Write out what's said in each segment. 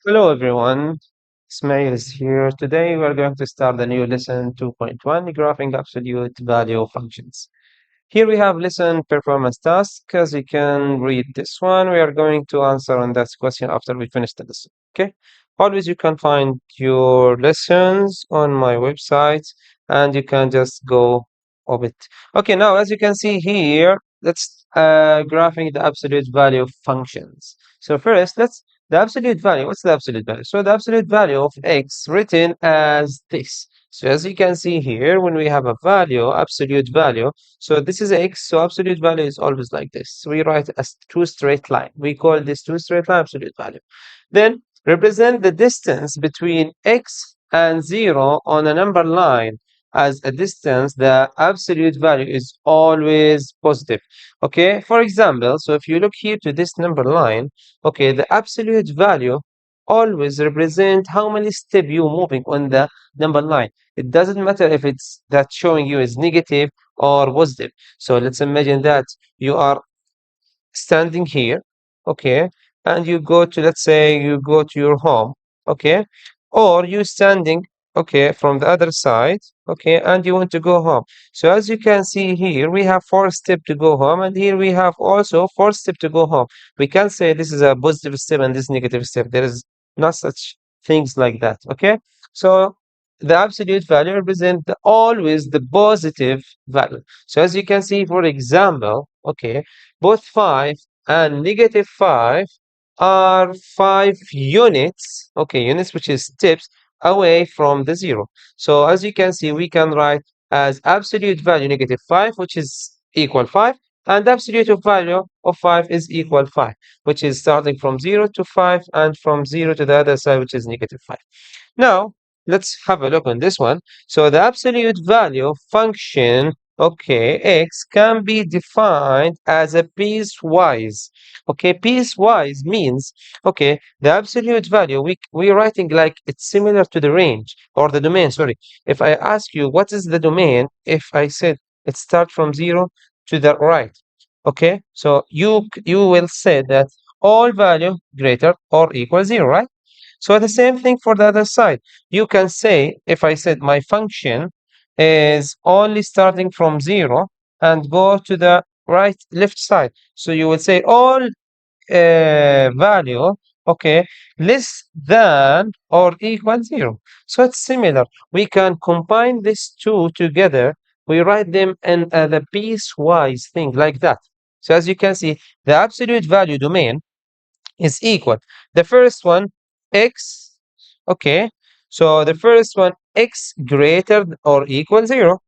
Hello everyone, Ismail is here. Today we are going to start the new lesson 2.1, graphing absolute value functions. Here we have lesson performance task. As you can read this one, we are going to answer on that question after we finish the lesson. Okay. Always you can find your lessons on my website and you can just go of it. Okay, now as you can see here, let's graphing the absolute value functions. So first, let's the absolute value. What's the absolute value? So the absolute value of x written as this. So as you can see here, when we have a value, absolute value, so this is x, so absolute value is always like this. So we write as two straight line. We call this two straight line absolute value. Then represent the distance between x and 0 on a number line as a distance. The absolute value is always positive. Okay, for example, so if you look here to this number line, okay, the absolute value always represent how many steps you moving on the number line. It doesn't matter if it's that showing you is negative or positive. So let's imagine that you are standing here, okay, and you go to, let's say, you go to your home, okay, or you standing, okay, from the other side, okay, and you want to go home. So as you can see here, we have four steps to go home, and here we have also four steps to go home. We can say this is a positive step and this negative step. There is not such things like that, okay? So the absolute value represent always the positive value. So as you can see, for example, okay, both 5 and negative 5 are 5 units, okay, units which is steps away from the 0. So as you can see, we can write as absolute value negative 5, which is equal 5, and absolute of value of 5 is equal 5, which is starting from 0 to 5 and from 0 to the other side, which is negative 5. Now, let's have a look on this one. So the absolute value function, okay, x can be defined as a piecewise. Okay, piecewise means, okay, the absolute value, we're writing like it's similar to the range or the domain, sorry. If I ask you what is the domain, if I said it starts from 0 to the right, okay, so you will say that all value greater or equal 0, right? So the same thing for the other side. You can say, if I said my function is only starting from 0 and go to the left side. So you would say all value, okay, less than or equal 0. So it's similar. We can combine these two together. We write them in the piecewise thing like that. So as you can see, the absolute value domain is equal. The first one, x, okay. So the first one, x greater or equal 0,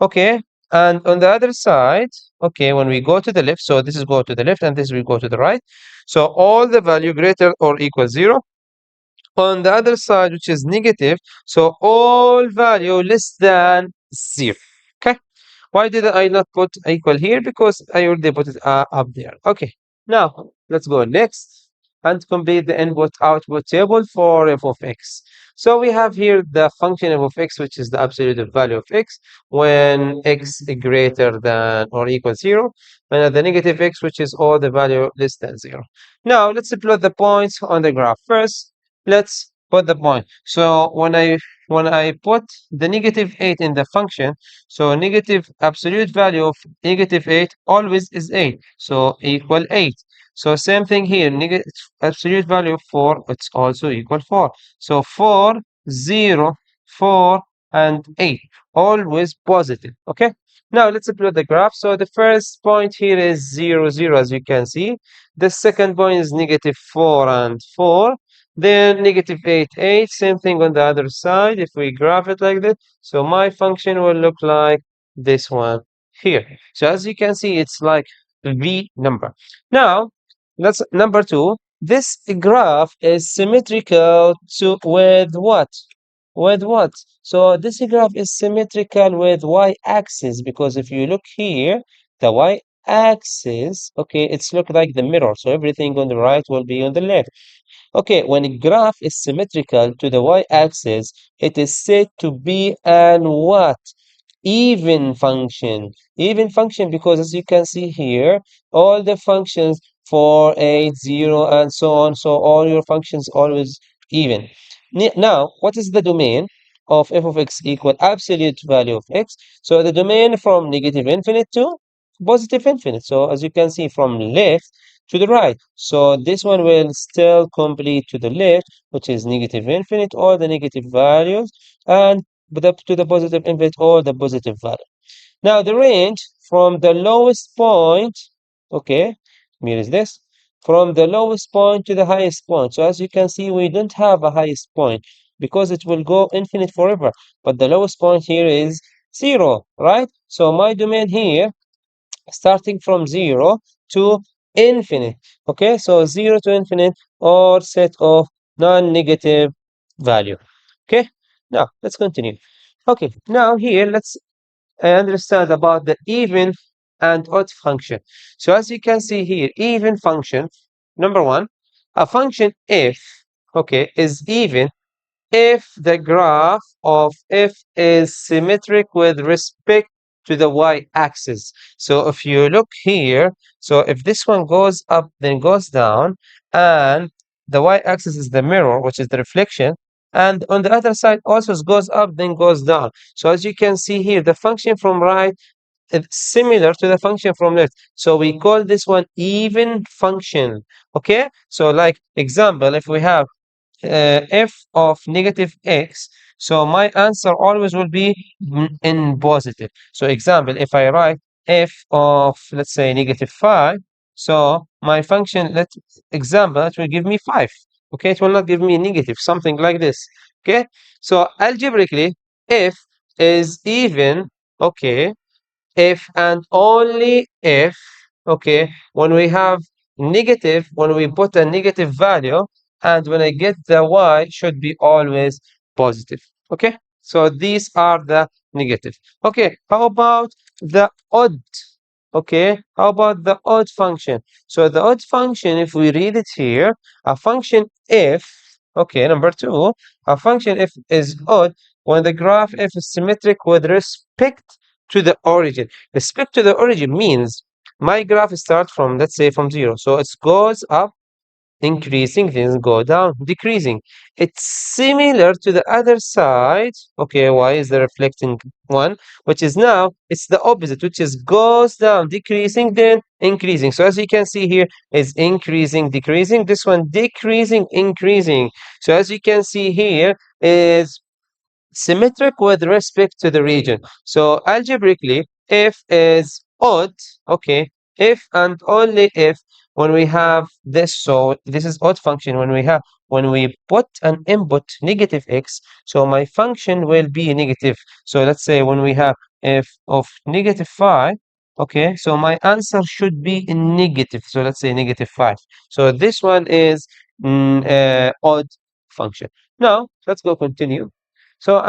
okay. And on the other side, okay, when we go to the left, so this is go to the left and this will go to the right. So all the value greater or equal 0. On the other side, which is negative, so all value less than 0. Okay. Why did I not put equal here? Because I already put it up there. Okay. Now, let's go next and complete the input-output table for f of x. So we have here the function f of x, which is the absolute value of x when x is greater than or equal 0, and the negative x, which is all the value less than 0. Now, let's plot the points on the graph. First, let's put the point. So when I put the negative 8 in the function, so negative absolute value of negative 8 always is 8. So equal 8. So same thing here, negative absolute value of 4, it's also equal 4. So 4, 0, 4, and 8. Always positive. Okay? Now let's plot the graph. So the first point here is 0, 0, as you can see. The second point is negative 4 and 4. Then negative 8, 8. Same thing on the other side. If we graph it like this, so my function will look like this one here. So as you can see, it's like V number. Now, let's number 2. This graph is symmetrical to with what? With what? So this graph is symmetrical with y-axis because if you look here, the y-axis, okay, it's look like the mirror. So everything on the right will be on the left. Okay, when a graph is symmetrical to the y-axis, it is said to be an what? Even function. Even function because as you can see here, all the functions 4, 8, 0, and so on. So all your functions always even. Now, what is the domain of f of x equal absolute value of x? So the domain from negative infinite to positive infinite. So as you can see from left to the right. So this one will still complete to the left, which is negative infinite, all the negative values, and to the positive infinite, all the positive values. Now the range from the lowest point, okay, here is this, from the lowest point to the highest point. So as you can see, we don't have a highest point because it will go infinite forever. But the lowest point here is 0, right? So my domain here, starting from 0 to infinite. Okay, so 0 to infinite or set of non-negative value. Okay, now let's continue. Okay, now here let's understand about the even and odd function. So as you can see here, even function, number one, a function if, okay, is even if the graph of f is symmetric with respect to the y-axis. So if you look here, so if this one goes up, then goes down, and the y-axis is the mirror, which is the reflection, and on the other side also goes up, then goes down. So as you can see here, the function from right is similar to the function from left. So we call this one even function. Okay? So like example, if we have f of negative x, so my answer always will be in positive. So example, if I write f of, let's say, negative 5, so my function, example, it will give me 5. Okay, it will not give me negative, something like this. Okay, so algebraically, f is even, okay, if and only if, okay, when we have negative, when we put a negative value, and when I get the y should be always positive. Okay, so these are the negative. Okay, how about the odd? Okay, how about the odd function? So the odd function, if we read it here, a function if, okay, number two, a function if is odd when the graph f is symmetric with respect to the origin. Respect to the origin means my graph starts from, let's say, from 0. So it goes up, increasing, then go down, decreasing. It's similar to the other side. Okay, y is the reflecting one, which is now, it's the opposite, which is goes down, decreasing, then increasing. So as you can see here, is increasing, decreasing. This one decreasing, increasing. So as you can see here, is symmetric with respect to the region. So algebraically, if is odd, okay, if and only if when we have this, so this is odd function when we put an input negative x, so my function will be negative. So let's say when we have f of negative 5, okay, so my answer should be in negative. So let's say negative 5. So this one is odd function. Now let's go continue. So,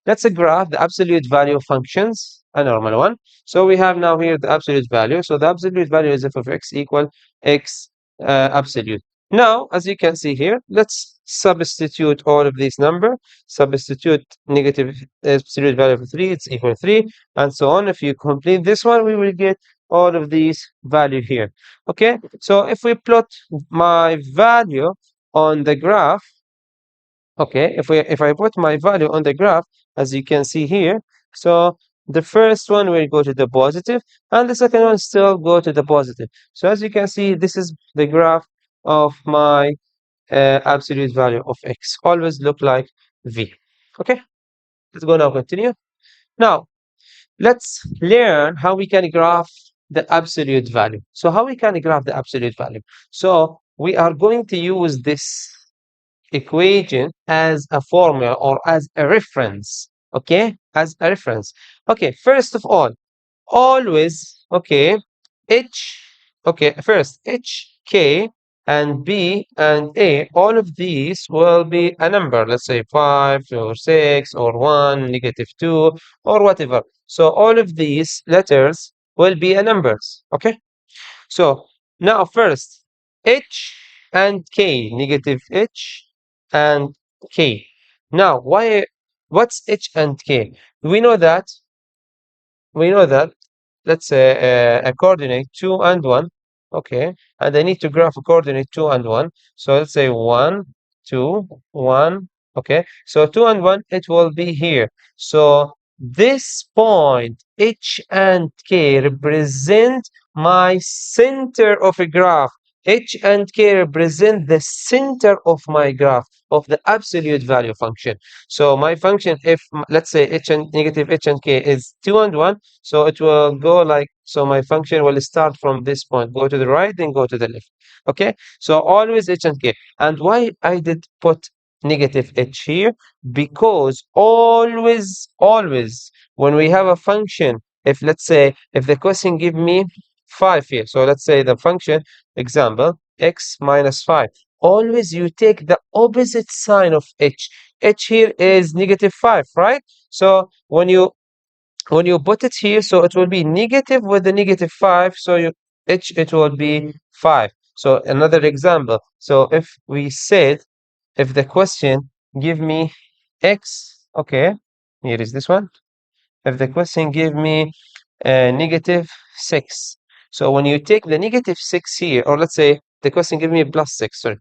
let's graph the absolute value of functions, a normal one. So we have now here the absolute value. So the absolute value is f of x equal x absolute. Now, as you can see here, let's substitute all of these number. Substitute negative absolute value of 3, it's equal to 3, and so on. If you complete this one, we will get all of these value here. Okay, so if we plot my value on the graph, okay, if I put my value on the graph, as you can see here, so the first one will go to the positive, and the second one still go to the positive. So as you can see, this is the graph of my absolute value of x. Always look like V. Okay, let's go now continue. Now, let's learn how we can graph the absolute value. So how we can graph the absolute value? So we are going to use this equation as a formula or as a reference. Okay, as a reference. Okay, first of all, always, okay, h, okay, first h, k, and b and a, all of these will be a number, let's say 5 or 6 or 1, negative 2, or whatever. So all of these letters will be a numbers. Okay, so now first, h and k, negative h and k. Now, what's h and k? We know that, we know that, let's say a coordinate 2 and 1, okay, and I need to graph a coordinate 2 and 1. So let's say 1, 2, 1. Okay, so 2 and 1, it will be here. So this point, H and K, represent my center of a graph. H and K represent the center of my graph of the absolute value function. So my function, if let's say H and negative H and K is 2 and 1, so it will go like, so my function will start from this point, go to the right, then go to the left. Okay, so always H and K. And why I did put negative H here? Because always, when we have a function, if let's say, if the question give me 5 here, so let's say the function, example, x minus 5, always you take the opposite sign of H. H here is negative 5, right? So when you put it here, so it will be negative with the negative 5, so H, it will be 5. So another example, so if we said, if the question give me x, okay, here is this one. If the question give me negative 6, so when you take the negative 6 here, or let's say the question give me plus 6, sorry,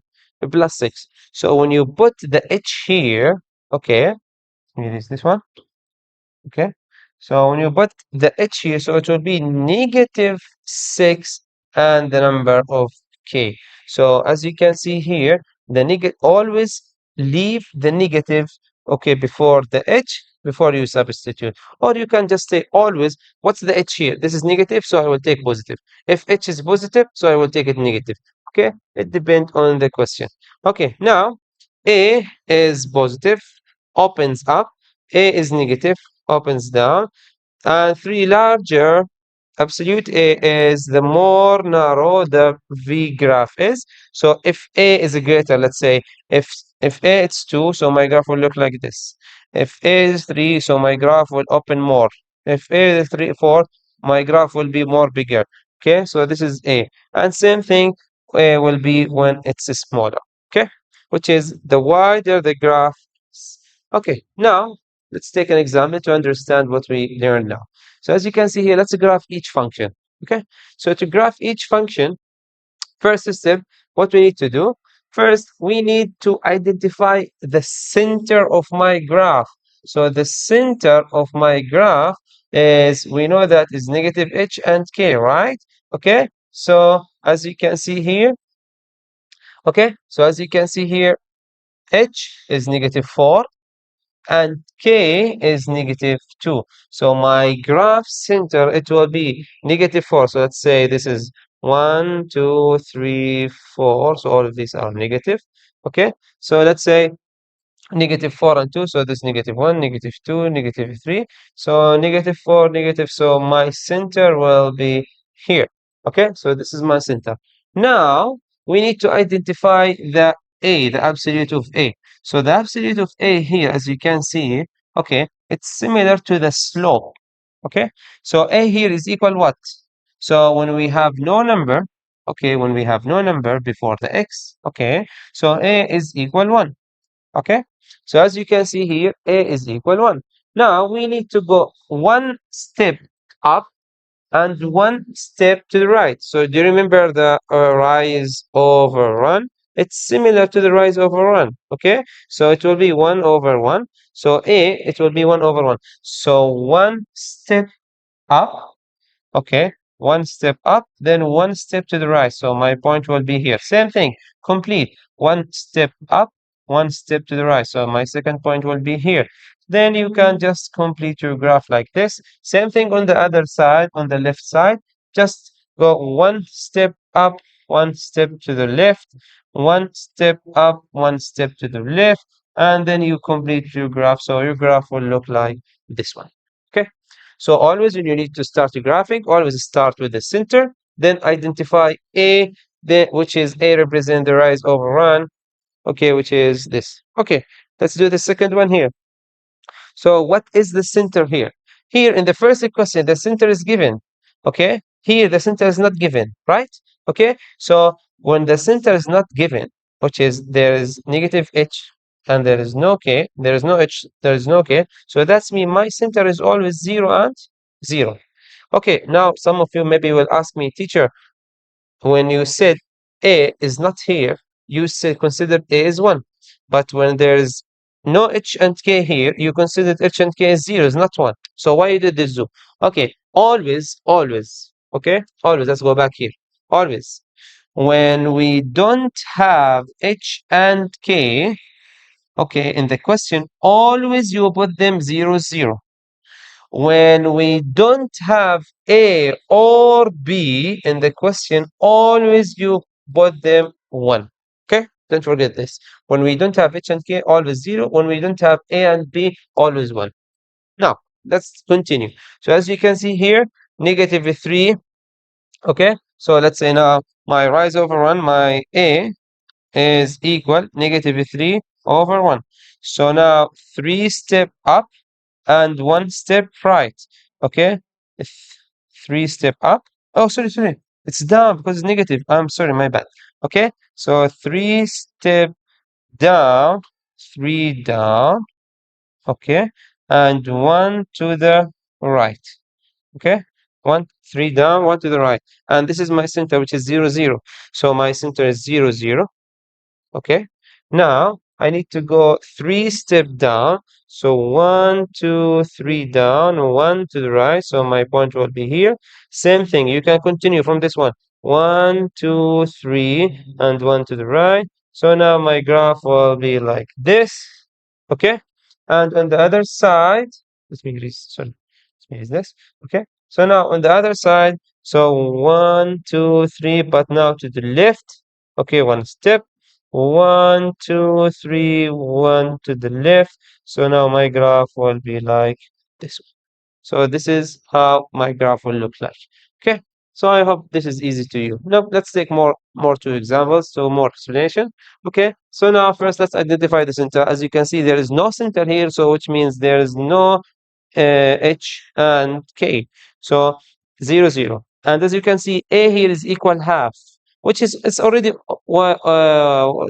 plus 6. So when you put the h here, okay, here is this one, okay. So when you put the h here, so it will be negative 6 and the number of k. So as you can see here, the negative, always leave the negative, okay, before the h, before you substitute. Or you can just say always, what's the h here? This is negative, so I will take positive. If h is positive, so I will take it negative. Okay, it depends on the question. Okay, now A is positive, opens up, A is negative, opens down, and 3 larger, absolute A is the more narrow the V graph is. So if A is greater, let's say if A is 2, so my graph will look like this. If A is 3, so my graph will open more. If A is 3, 4, my graph will be more bigger. Okay, so this is A. And same thing will be when it's smaller. Okay, which is the wider the graph. Okay, now let's take an example to understand what we learned now. So as you can see here, let's graph each function. Okay, so to graph each function, first step, what we need to do, first we need to identify the center of my graph. So the center of my graph is, we know that is negative h and k, right? Okay, so as you can see here, okay, so as you can see here, h is negative 4 and k is negative 2. So my graph center, it will be negative 4. So let's say this is 1, 2, 3, 4. So all of these are negative. Okay, so let's say negative 4 and 2, so this negative 1, negative 2, negative 3. So negative 4, negative, so my center will be here. Okay, so this is my center. Now we need to identify the A, the absolute of A. So the absolute of A here, as you can see, okay, it's similar to the slope. Okay, so A here is equal what? So when we have no number, okay, when we have no number before the x, okay, so A is equal 1. Okay, so as you can see here, A is equal 1. Now we need to go one step up and one step to the right. So do you remember the rise over run? It's similar to the rise over run. Okay, so it will be 1 over 1. So A, it will be 1 over 1. So one step up, okay, one step up, then one step to the right. So my point will be here. Same thing, complete. One step up, one step to the right. So my second point will be here. Then you can just complete your graph like this. Same thing on the other side, on the left side. Just go one step up, one step to the left, one step up, one step to the left, and then you complete your graph. So your graph will look like this one. Okay. So always when you need to start a graphic, always start with the center, then identify A, then which is A represent the rise over run, okay, which is this. Okay, let's do the second one here. So what is the center here? Here in the first question, the center is given. Okay, here the center is not given, right? Okay, so when the center is not given, which is there is negative h and there is no k, there is no h, there is no k. So that's mean my center is always 0 and 0. Okay, now some of you maybe will ask me, teacher, when you said A is not here, you said consider A is 1. But when there's no h and k here, you consider h and k as zeros, not 1. So why you did this do? Okay, always, okay? Always, let's go back here. Always, when we don't have h and k, okay, in the question, always you put them 0, 0. When we don't have A or B in the question, always you put them 1. Okay? Don't forget this. When we don't have H and K, always 0. When we don't have A and B, always 1. Now, let's continue. So as you can see here, negative 3. Okay? So let's say now my rise over 1, my A is equal negative 3 over 1. So now 3 step up and 1 step right. Okay, if 3 step up. Oh, sorry. It's down because it's negative. I'm sorry, my bad. Okay, so 3 step down, 3 down. Okay, and 1 to the right. Okay, 1, 3 down, 1 to the right. And this is my center, which is 0, 0. So my center is 0, 0. Okay. Now I need to go 3 step down. So 1, 2, 3 down, 1 to the right. So my point will be here. Same thing. You can continue from this one. 1, 2, 3, and 1 to the right. So now my graph will be like this. Okay. And on the other side, let me erase, sorry. Let me erase this. Okay. So now on the other side, so 1, 2, 3, but now to the left. Okay, one step. 1, 2, 3, 1 to the left. So now my graph will be like this one. So this is how my graph will look like. Okay. So I hope this is easy to you. Now let's take more two examples, so more explanation. Okay. So now first let's identify the center. As you can see, there is no center here, so which means there is no H and K. So 0, 0. And as you can see, A here is equal half, which is it's already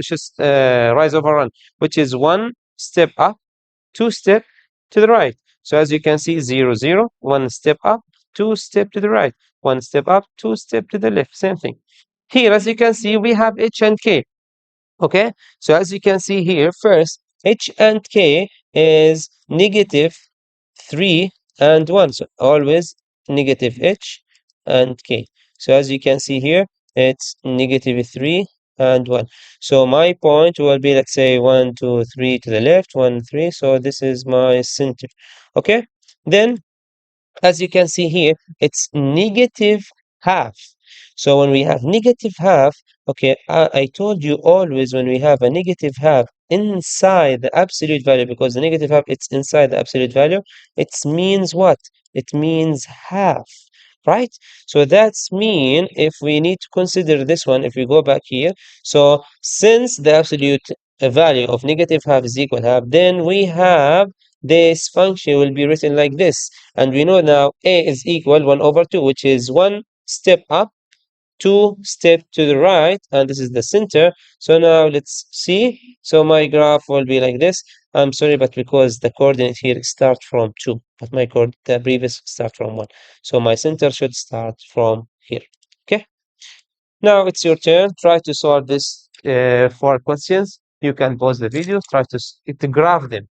just rise over run, which is 1 step up, 2 step to the right. So as you can see, 0, 0, 1 step up, 2 step to the right, 1 step up, 2 step to the left. Same thing. Here, as you can see, we have H and K. Okay, so as you can see here, first H and K is negative 3 and 1. So always negative H and K. So as you can see here, it's negative 3 and 1. So my point will be, let's say, 1, 2, 3 to the left, 1, 3. So this is my center. Okay, then as you can see here, it's negative half. So when we have negative half, okay, I told you always when we have a negative half inside the absolute value, because the negative half, it's inside the absolute value, it means what? It means half, right? So that's mean if we need to consider this one, if we go back here, so since the absolute value of negative half is equal half, then we have this function will be written like this. And we know now A is equal 1 over 2, which is 1 step up, 2 step to the right, and this is the center. So now let's see. So my graph will be like this. I'm sorry, but because the coordinate here start from 2, but the previous start from 1. So my center should start from here. Okay. Now it's your turn. Try to solve this 4 questions. You can pause the video. Try to graph them.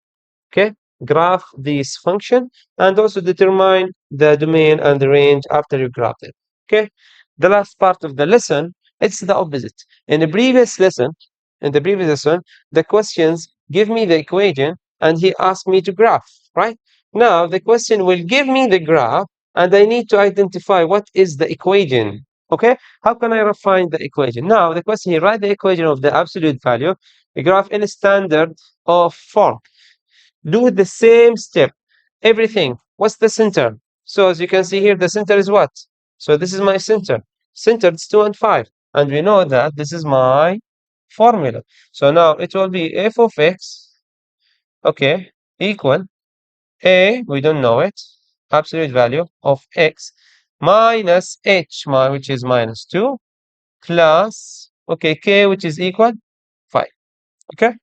Okay, graph this function and also determine the domain and the range after you graph it. Okay, the last part of the lesson, it's the opposite. In the previous lesson, the questions give me the equation and he asked me to graph, right? Now the question will give me the graph and I need to identify what is the equation. Okay, how can I refine the equation? Now the question here, write the equation of the absolute value, a graph in a standard of form. Do the same step. Everything. What's the center? So as you can see here, the center is what? So this is my center. Center is 2 and 5. And we know that this is my formula. So now it will be f of x, okay, equal a, we don't know it, absolute value of x minus h, which is minus 2, plus, okay, k, which is equal 5. Okay?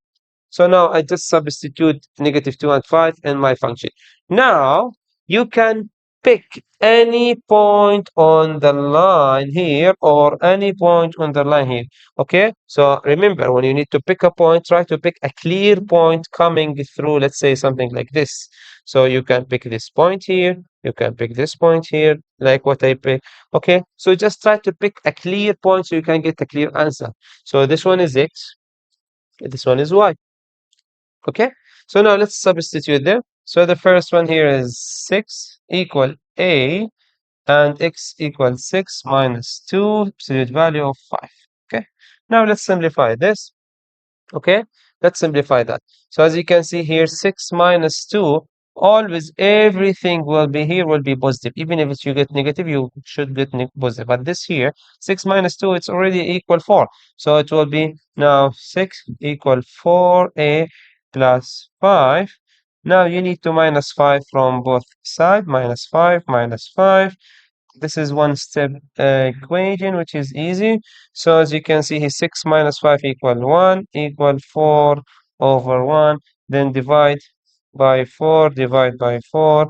So now I just substitute negative 2 and 5 in my function. Now you can pick any point on the line here or any point on the line here. Okay, so remember, when you need to pick a point, try to pick a clear point coming through, let's say something like this. So you can pick this point here, you can pick this point here, like what I pick. Okay, so just try to pick a clear point so you can get a clear answer. So this one is x, this one is y. Okay, so now let's substitute them. So the first one here is 6 equal a, and x equals 6 minus 2, absolute value of 5. Okay, now let's simplify this. Okay, let's simplify that. So as you can see here, 6 minus 2, always everything will be here will be positive. Even if you get negative, you should get positive. But this here, 6 minus 2, it's already equal 4. So it will be now 6 equal 4a plus 5. Now you need to minus 5 from both sides. Minus 5, minus 5. This is one step equation, which is easy. So as you can see here, 6 minus 5 equal 1 equal 4 over 1. Then divide by 4, divide by 4.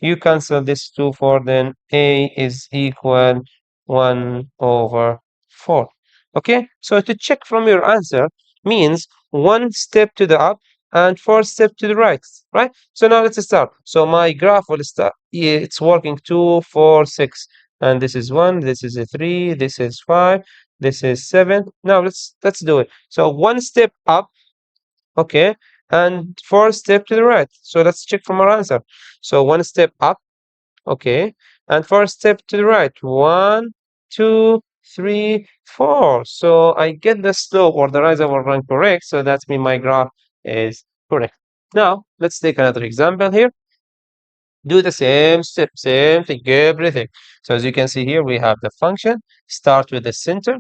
You cancel this 2, 4, then a is equal 1 over 4. Okay, so to check from your answer means one step to the up and four steps to the right, right? So now let's start. So my graph will start, yeah, it's working 2, 4, 6, and this is 1, this is a 3, this is 5, this is 7. Now let's do it. So one step up, okay, and four step to the right. So let's check from our answer. So one step up, okay, and four step to the right. 1, 2, 3, 4. So I get the slope or the rise over run correct. So that means my graph is correct. Now let's take another example here. Do the same step, same thing, everything. So as you can see here, we have the function. Start with the center.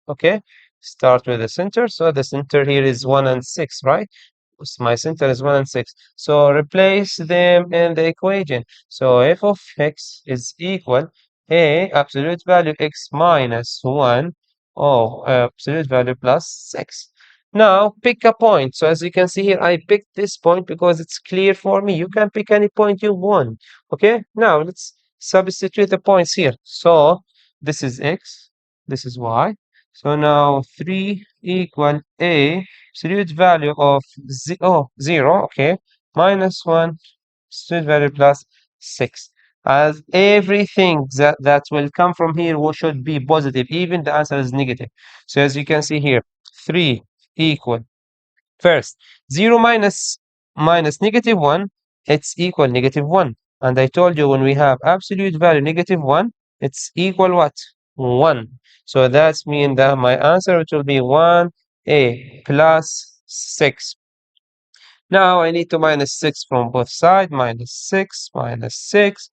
Okay, start with the center. So the center here is 1 and 6, right? My center is 1 and 6. So replace them in the equation. So f of x is equal a absolute value x minus 1 of absolute value plus 6. Now pick a point. So as you can see here, I picked this point because it's clear for me. You can pick any point you want. Okay, now let's substitute the points here. So this is x, this is y. So now 3 equal a absolute value of 0, okay, minus 1, absolute value plus 6. As everything that will come from here should be positive, even the answer is negative. So as you can see here, 3 equal, first, 0 minus negative 1, it's equal negative 1. And I told you when we have absolute value negative 1, it's equal what? 1. So that's mean that my answer it will be 1a plus 6. Now I need to minus 6 from both sides. Minus 6, minus 6.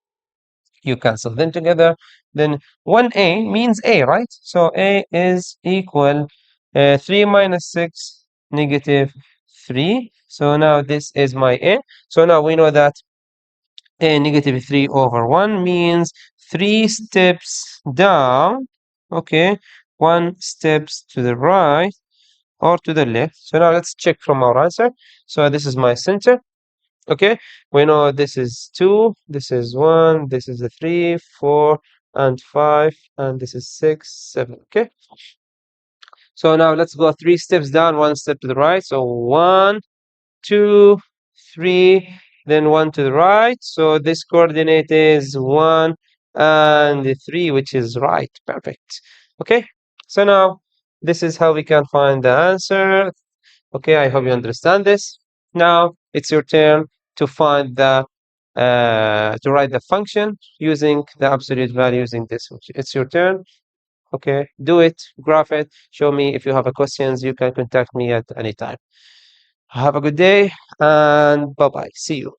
You cancel them together. Then 1a means a, right? So a is equal 3 minus 6, negative 3. So now this is my a. So now we know that a negative 3 over 1 means 3 steps down. Okay, 1 steps to the right or to the left. So now let's check from our answer. So this is my center. Okay, we know this is 2, this is 1, this is a 3, 4, and 5, and this is 6, 7. Okay, so now let's go 3 steps down, 1 step to the right. So 1, 2, 3, then 1 to the right. So this coordinate is 1 and 3, which is right. Perfect. Okay, so now this is how we can find the answer. Okay, I hope you understand this. Now it's your turn to find the to write the function using the absolute value using this function. It's your turn. Okay, do it, graph it, show me. If you have a questions, you can contact me at any time. Have a good day and bye bye. See you.